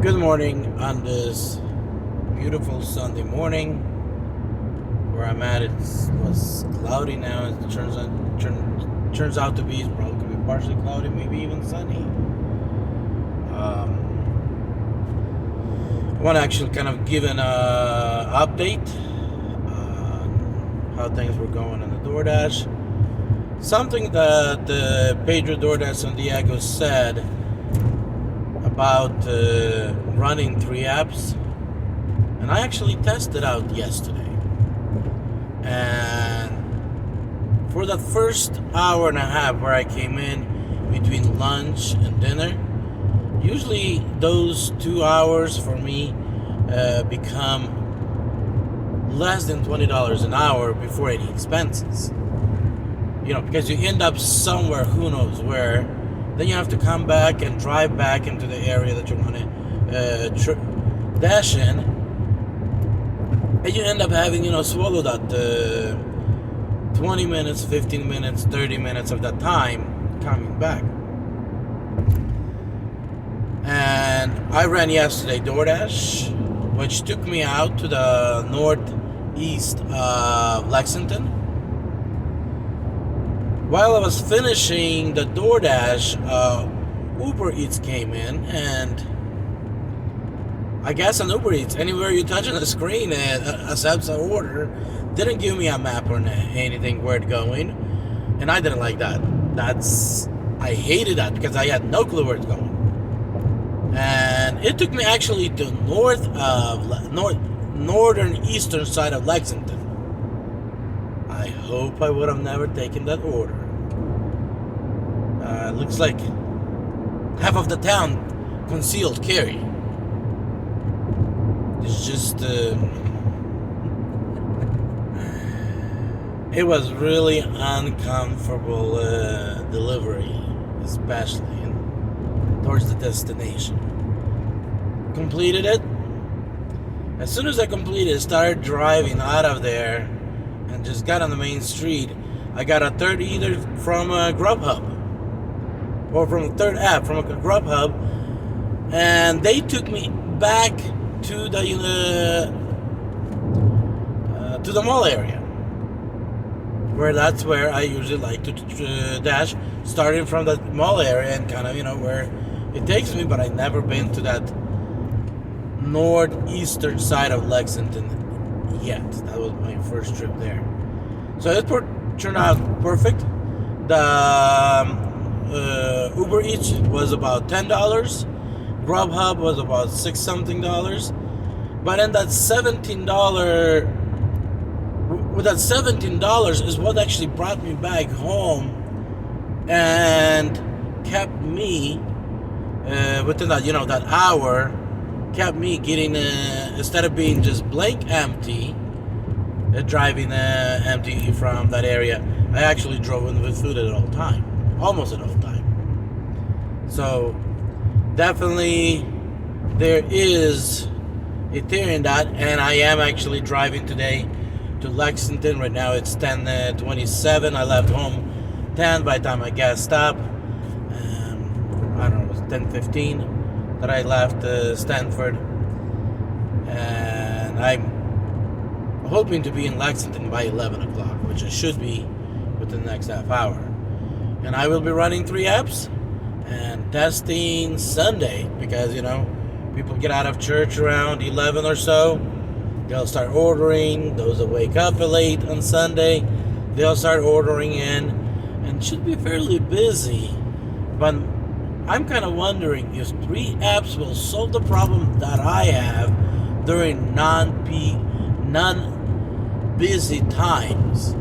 Good morning on this beautiful Sunday morning. Where I'm at, it was cloudy now. It turns out to be probably could be partially cloudy, maybe even sunny. I want to actually kind of give an update on how things were going on the DoorDash. Something that Pedro DoorDash San Diego said about running 3 apps, and I actually tested out yesterday. And for the first hour and a half where I came in between lunch and dinner, usually those 2 hours for me become less than $20 an hour before any expenses. Because you end up somewhere, who knows where. Then you have to come back and drive back into the area that you want to dash in, and you end up having swallow that 20 minutes, 15 minutes, 30 minutes of that time coming back. And I ran yesterday DoorDash, which took me out to the northeast of Lexington. While I was finishing the DoorDash, Uber Eats came in, and I guess on Uber Eats, anywhere you touch on the screen, it accepts the order. Didn't give me a map or anything where it's going, and I didn't like that. I hated that because I had no clue where it's going. And it took me actually to northern eastern side of Lexington. I hope I would have never taken that order. Looks like half of the town concealed carry. It's just it was really uncomfortable delivery, especially towards the destination. Completed it. As soon as I completed it, started driving out of there and just got on the main street. I got a third either from Grubhub or from a third app from a Grubhub, and they took me back to the mall area, where that's where I usually like to dash, starting from the mall area and kind of where it takes me. But I've never been to that northeastern side of Lexington yet. That was my first trip there, so it turned out perfect. The Uber Eats was about $10. Grubhub was about $6 something. But then that $17 is what actually brought me back home and kept me within that that hour, kept me getting instead of being just blank empty, driving empty from that area, I actually drove in with food at all time, almost at all time. So definitely there is a theory in that, and I am actually driving today to Lexington. Right now it's 10:27. I left home 10 by the time I gas stop. I don't know, it was 10:15 that I left Stanford, and I'm hoping to be in Lexington by 11 o'clock, which I should be within the next half hour. And I will be running 3 apps and testing Sunday, because people get out of church around 11 or so. They'll start ordering. Those that wake up late on Sunday, they'll start ordering in, and should be fairly busy. But I'm kind of wondering if 3 apps will solve the problem that I have during non-busy times.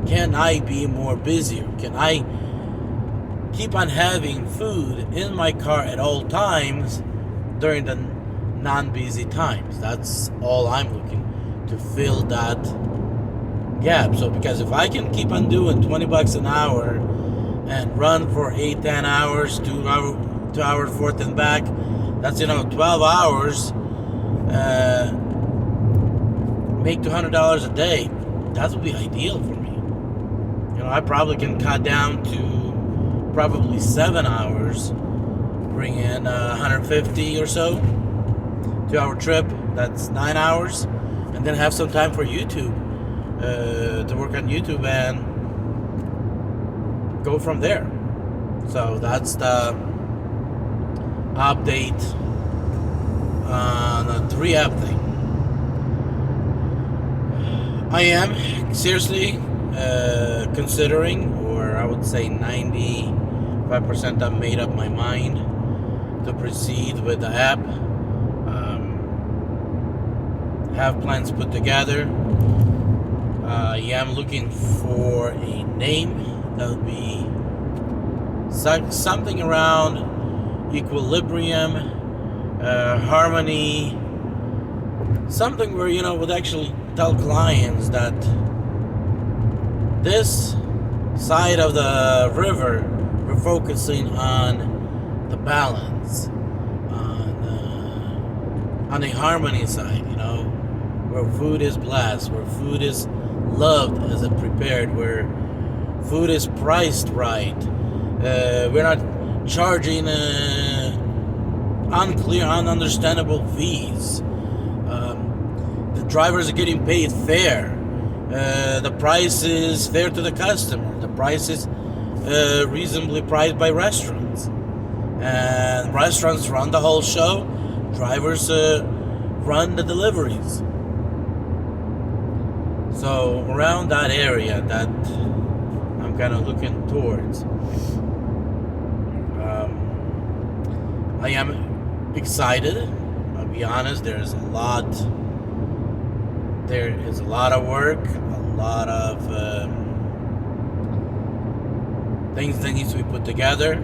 Can I be more busier? Can I keep on having food in my car at all times during the non-busy times? That's all I'm looking to fill that gap. So because if I can keep on doing $20 an hour and run for 8-10 hours, 2 hours forth and back, that's 12 hours, make $200 a day. That would be ideal for me. I probably can cut down to probably 7 hours, bring in 150 or so, 2-hour trip, that's 9 hours, and then have some time for YouTube, to work on YouTube and go from there. So that's the update on the 3-app thing. I am seriously considering, or I would say 95% I've made up my mind to proceed with the app. Have plans put together. I am looking for a name that would be something around equilibrium, harmony, something where, would actually tell clients that this side of the river, we're focusing on the balance, on the harmony side, where food is blessed, where food is loved as it prepared, where food is priced right. We're not charging unclear, ununderstandable fees. The drivers are getting paid fair. The price is fair to the customer. The price is reasonably priced by restaurants. And restaurants run the whole show. Drivers run the deliveries. So around that area that I'm kind of looking towards, I am excited. I'll be honest, there is a lot of work, a lot of things that needs to be put together.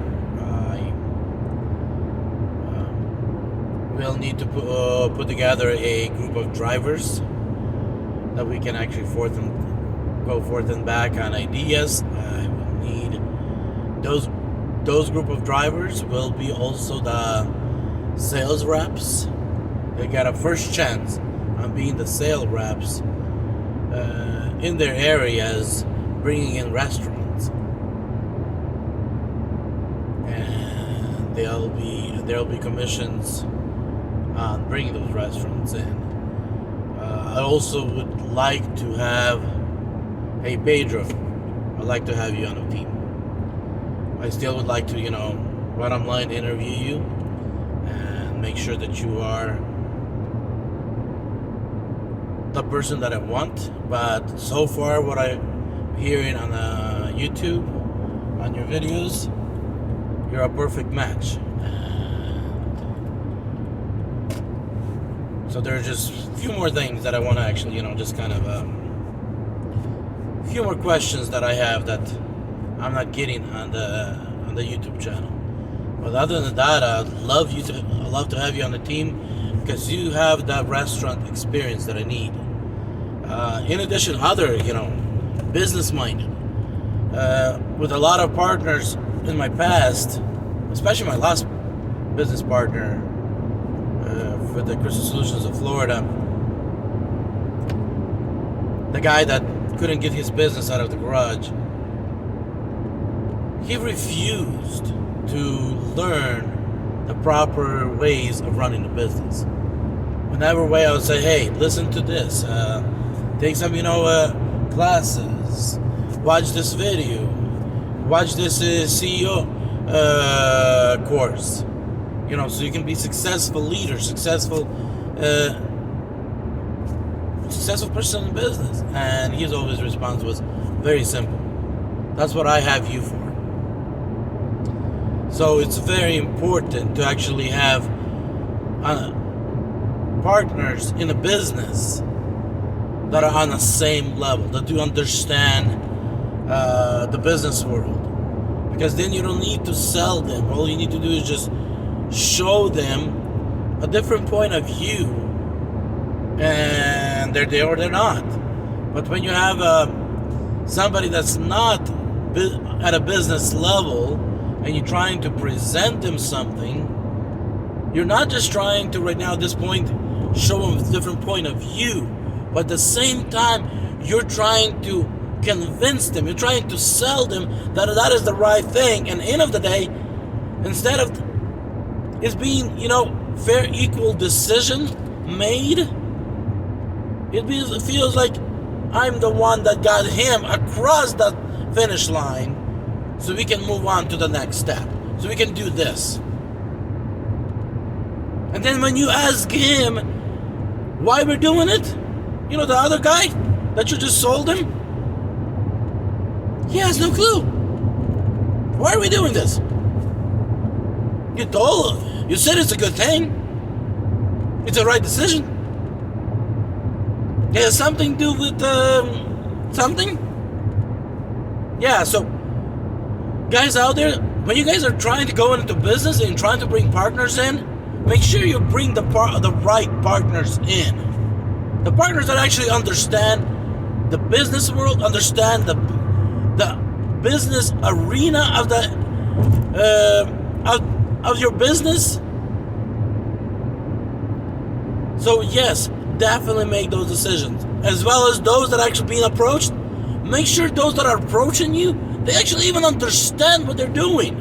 We'll need to put together a group of drivers that we can actually go forth and back on ideas. I will need those group of drivers will be also the sales reps. They got a first chance on being the sales reps in their areas, bringing in restaurants, and there'll be commissions on bringing those restaurants in. I also would like to have, hey Pedro, I'd like to have you on the team. I still would like to, bottom line, interview you and make sure that you are the person that I want. But so far, what I'm hearing on YouTube, on your videos, you're a perfect match. So there are just a few more things that I want to actually, just kind of a few more questions that I have that I'm not getting on the YouTube channel. But other than that, I'd love to have you on the team because you have that restaurant experience that I need. In addition, other, business minded. With a lot of partners in my past, especially my last business partner, for the Crystal Solutions of Florida, the guy that couldn't get his business out of the garage, he refused to learn the proper ways of running the business. Whenever I would say, hey, listen to this, take some, classes, watch this video, watch this CEO course, so you can be successful leader, successful person in business. And his always response was very simple: that's what I have you for. So it's very important to actually have partners in a business that are on the same level, that do understand the business world. Because then you don't need to sell them. All you need to do is just show them a different point of view, and they're there or they're not. But when you have somebody that's not at a business level and you're trying to present them something, you're not just trying to, right now at this point, show them a different point of view, but at the same time you're trying to convince them, you're trying to sell them that that is the right thing. And at the end of the day, instead of is being, fair, equal decision made. It feels like I'm the one that got him across the finish line, so we can move on to the next step. So we can do this. And then when you ask him why we're doing it, the other guy that you just sold him, he has no clue. Why are we doing this? You said it's a good thing. It's the right decision. It has something to do with something. Yeah, so guys out there, when you guys are trying to go into business and trying to bring partners in, make sure you bring the right partners in. The partners that actually understand the business world, understand the business arena of the of your business. So yes, definitely make those decisions, as well as those that are actually being approached. Make sure those that are approaching you, they actually even understand what they're doing.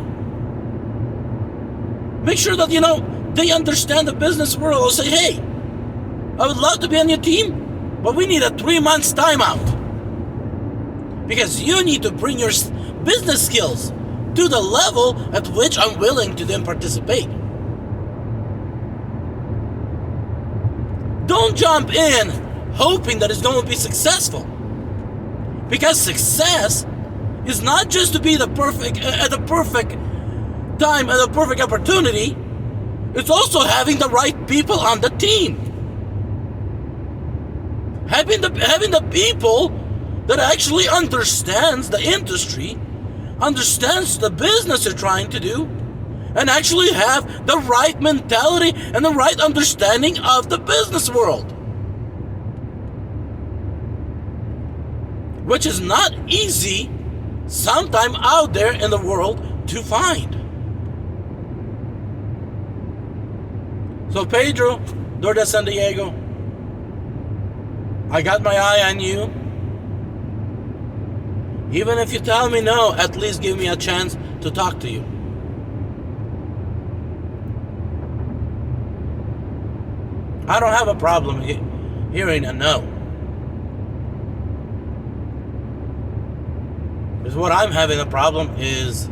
Make sure that they understand the business world. Or say, hey, I would love to be on your team, but we need a 3 months timeout, because you need to bring your business skills to the level at which I'm willing to then participate. Don't jump in hoping that it's going to be successful, because success is not just to be the perfect at the perfect time and the perfect opportunity. It's also having the right people on the team. Having the people that actually understands the industry, understands the business you're trying to do, and actually have the right mentality and the right understanding of the business world. Which is not easy sometime out there in the world to find. So Pedro, DOORDASH San Diego, I got my eye on you. Even if you tell me no, at least give me a chance to talk to you. I don't have a problem hearing a no. Because what I'm having a problem is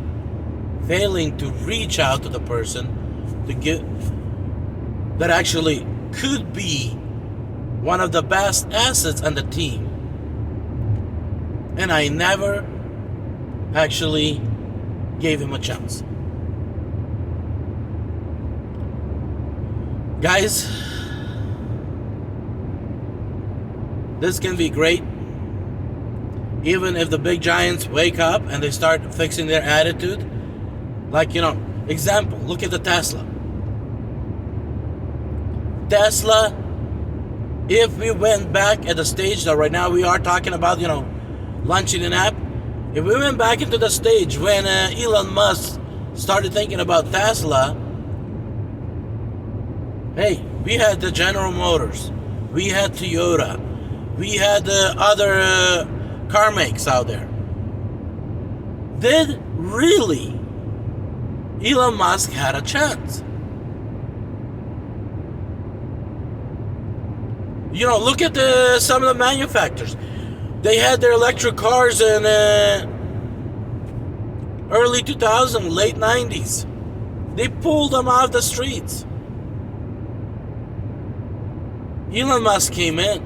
failing to reach out to the person to get that actually could be one of the best assets on the team. And I never actually gave him a chance. Guys, this can be great, even if the big giants wake up and they start fixing their attitude. Like, example, look at the Tesla. Tesla, if we went back at the stage that right now we are talking about, launching an app, if we went back into the stage when Elon Musk started thinking about Tesla, hey, we had the General Motors, we had Toyota, we had other car makes out there. Did really Elon Musk had a chance? Look at some of the manufacturers. They had their electric cars in early 2000s, late 90s. They pulled them off the streets. Elon Musk came in,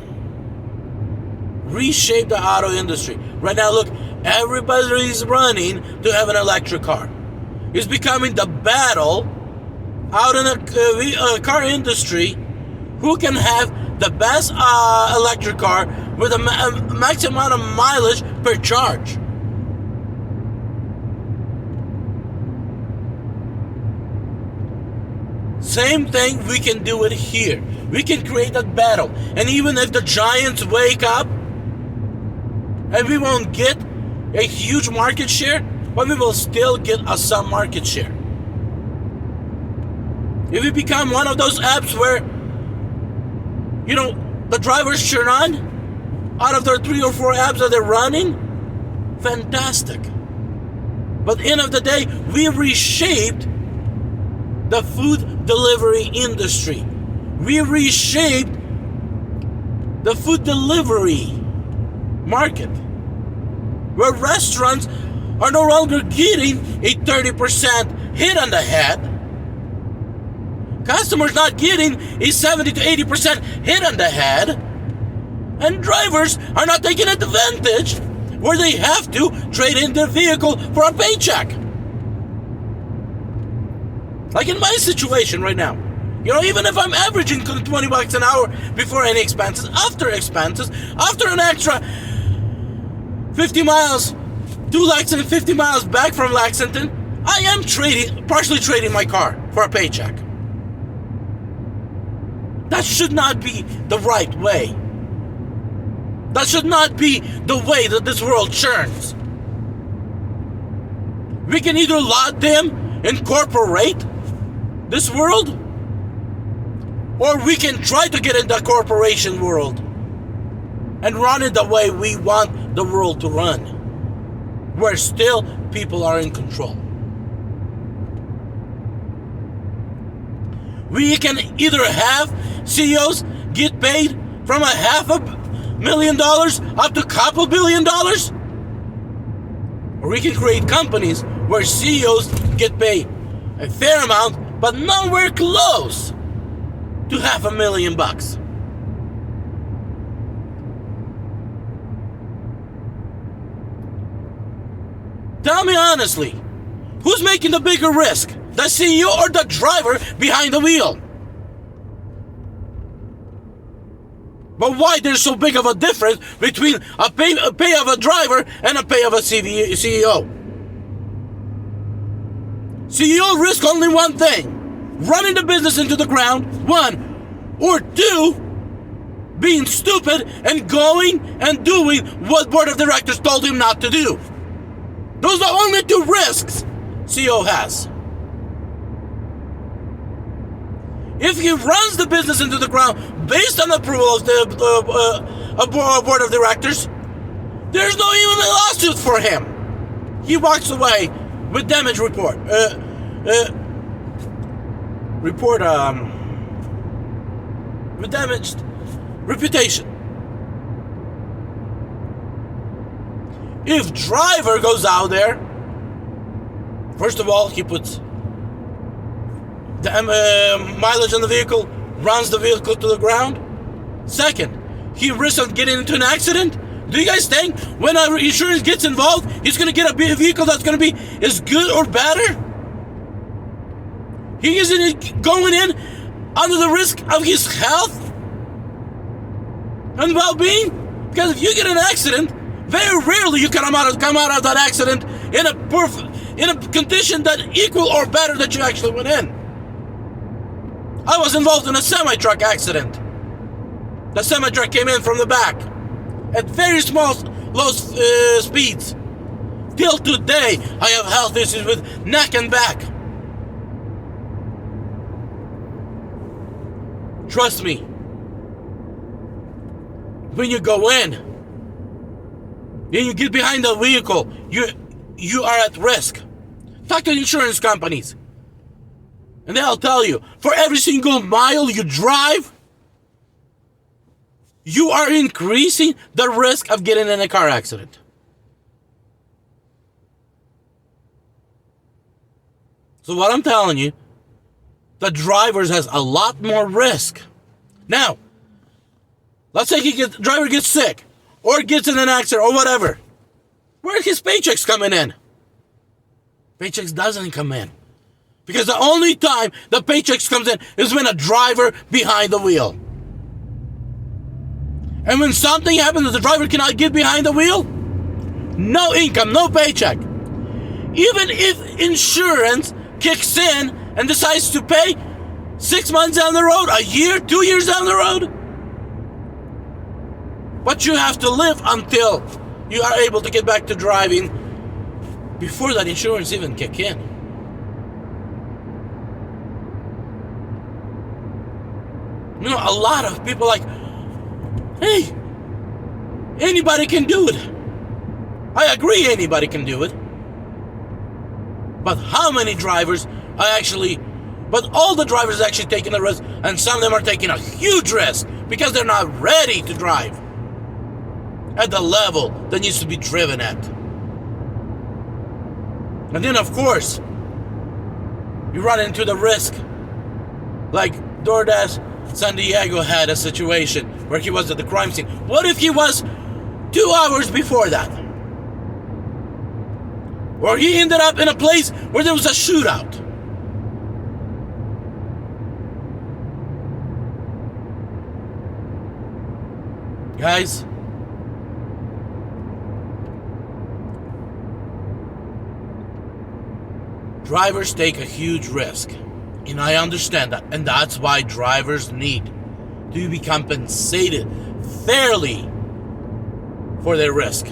reshaped the auto industry. Right now, look, everybody's running to have an electric car. It's becoming the battle out in the car industry. Who can have the best electric car with a maximum amount of mileage per charge? Same thing, we can do it here. We can create that battle. And even if the giants wake up and we won't get a huge market share, but we will still get some market share. If we become one of those apps where the drivers turn on out of their 3 or 4 apps that they're running, fantastic. But at the end of the day, we reshaped the food delivery industry. We reshaped the food delivery market, where restaurants are no longer getting a 30% hit on the head. Customers not getting a 70 to 80% hit on the head. And drivers are not taking advantage where they have to trade in their vehicle for a paycheck. Like in my situation right now. You know, even if I'm averaging $20 an hour before any expenses, after an extra 50 miles to Lexington, 50 miles back from Lexington, I am partially trading my car for a paycheck. That should not be the right way. That should not be the way that this world churns. We can either let them incorporate this world, or we can try to get in the corporation world and run it the way we want the world to run, where still people are in control. We can either have CEOs get paid from $500,000 up to $2 billion, or we can create companies where CEOs get paid a fair amount, but nowhere close to $500,000. Tell me honestly, who's making the bigger risk? The CEO or the driver behind the wheel? But why there's so big of a difference between a pay of a driver and a pay of a CEO? CEO risk only one thing: running the business into the ground, one, or two, being stupid and going and doing what board of directors told him not to do. Those are the only two risks CEO has. If he runs the business into the ground based on approval of the board of directors, there's no even a lawsuit for him. He walks away with damage report. With damaged reputation. If driver goes out there, first of all, he puts the mileage on the vehicle, runs the vehicle to the ground. Second, he risks on getting into an accident. Do you guys think when our insurance gets involved, he's going to get a vehicle that's going to be as good or better? He isn't going in under the risk of his health and well-being. Because if you get an accident, very rarely you can come out of that accident in a condition that equal or better that you actually went in. I was involved in a semi-truck accident. The semi-truck came in from the back at very low speeds. Till today, I have health issues with neck and back. Trust me. When you go in, and you get behind the vehicle, you are at risk. Talk to insurance companies, and they'll tell you, for every single mile you drive, you are increasing the risk of getting in a car accident. So what I'm telling you, the drivers has a lot more risk. Now, let's say driver gets sick, or gets in an accident, or whatever. Where are his paychecks coming in? Paychecks doesn't come in. Because the only time the paychecks comes in is when a driver behind the wheel. And when something happens that the driver cannot get behind the wheel, no income, no paycheck. Even if insurance kicks in and decides to pay 6 months down the road, a year, 2 years down the road, but you have to live until you are able to get back to driving before that insurance even kick in. You know, a lot of people like, hey, anybody can do it. I agree, anybody can do it. But how many drivers are actually But all the drivers are actually taking a risk, and some of them are taking a huge risk because they're not ready to drive at the level that needs to be driven at. And then, of course, you run into the risk, like DOORDASH San Diego had a situation where he was at the crime scene. What if he was 2 hours before that? Or he ended up in a place where there was a shootout. Guys, drivers take a huge risk, and I understand that, and that's why drivers need to be compensated fairly for their risk.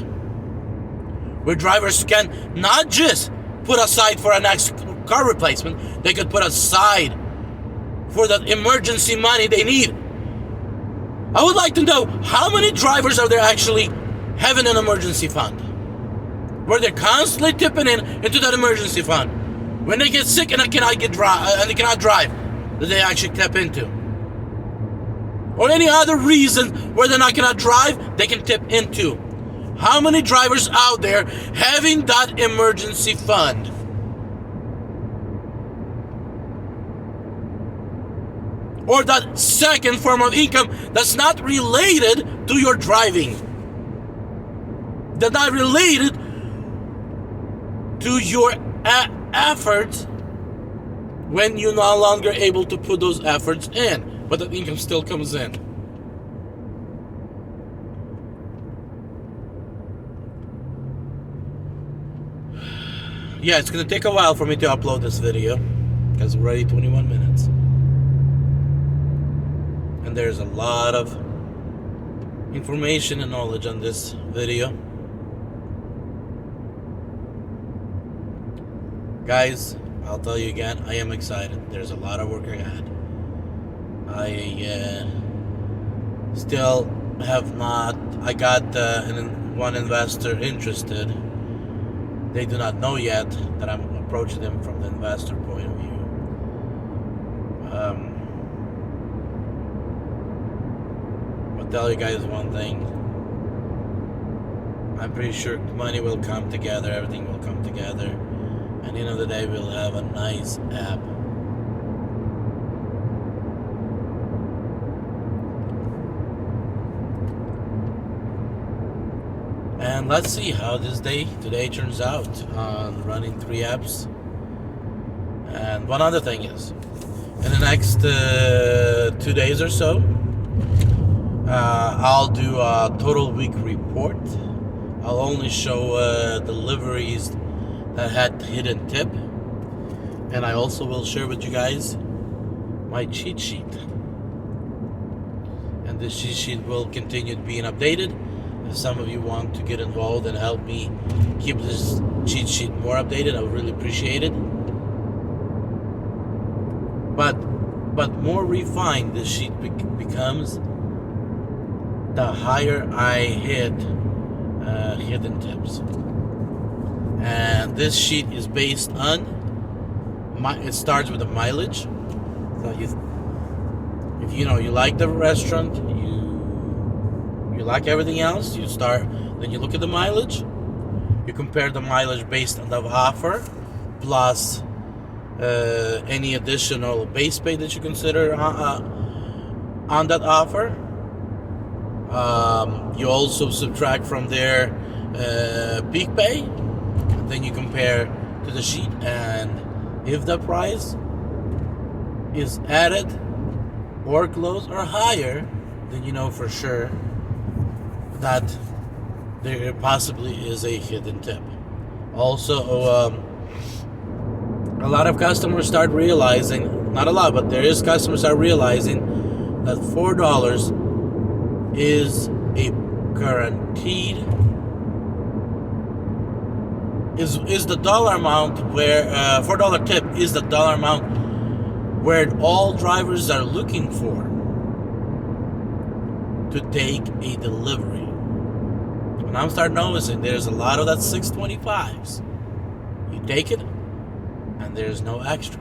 Where drivers can not just put aside for a next car replacement, they could put aside for that emergency money they need. I would like to know how many drivers are there actually having an emergency fund, where they're constantly tipping into that emergency fund. When they get sick and they cannot drive, that they actually tap into. Or any other reason where they're not gonna drive, they can tip into. How many drivers out there having that emergency fund? Or that second form of income that's not related to your driving. That's not related to your efforts when you're no longer able to put those efforts in, but the income still comes in. Yeah, it's gonna take a while for me to upload this video because we're already 21 minutes. And there's a lot of information and knowledge on this video. Guys, I'll tell you again, I am excited. There's a lot of work ahead. I still have not, I got one investor interested. They do not know yet that I'm approaching them from the investor point of view. I'll tell you guys one thing. I'm pretty sure money will come together, everything will come together. And at the end of the day, we'll have a nice app. And let's see how today turns out on running 3 apps. And one other thing is, in the next 2 days or so, I'll do a total week report. I'll only show deliveries that had hidden tip, and I also will share with you guys my cheat sheet, and this cheat sheet will continue being updated. If some of you want to get involved and help me keep this cheat sheet more updated, I would really appreciate it. But more refined this sheet becomes, the higher I hit hidden tips. And this sheet is based on it starts with the mileage. So if you like the restaurant, you like everything else, then you look at the mileage, you compare the mileage based on the offer plus any additional base pay that you consider on that offer. You also subtract from there peak pay, and then you compare to the sheet, and if the price is added or close or higher, then you know for sure that there possibly is a hidden tip. Also, a lot of customers start realizing, not a lot, but there is customers are realizing that $4 is a guaranteed, is the dollar amount where $4 tip is the dollar amount where all drivers are looking for to take a delivery. And I'm starting noticing there's a lot of that 625s. You take it and there's no extra.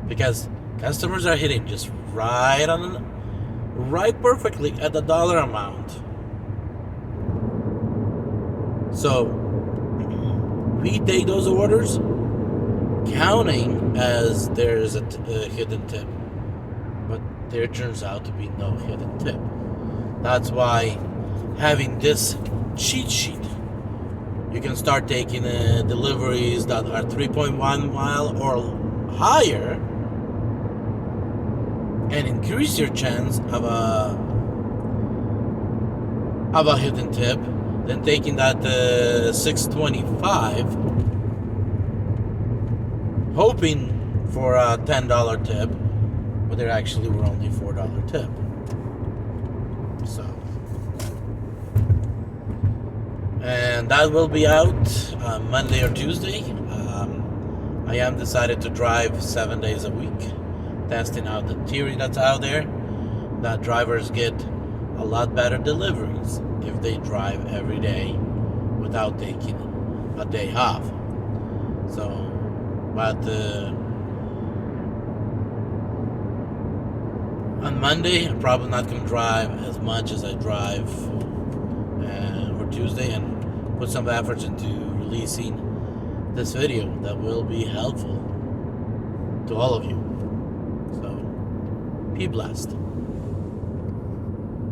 because customers are hitting just right perfectly at the dollar amount. So we take those orders counting as there's a hidden tip, but there turns out to be no hidden tip. That's why having this cheat sheet, you can start taking deliveries that are 3.1 mile or higher and increase your chance of a hidden tip than taking that $6.25 hoping for a $10 tip, but there actually were only $4 tip. So, and that will be out Monday or Tuesday. I am decided to drive 7 days a week, testing out the theory that's out there that drivers get a lot better deliveries if they drive every day without taking a day off. So, but on Monday, I'm probably not going to drive as much as I drive for Tuesday, and put some efforts into releasing this video that will be helpful to all of you. So, be blessed.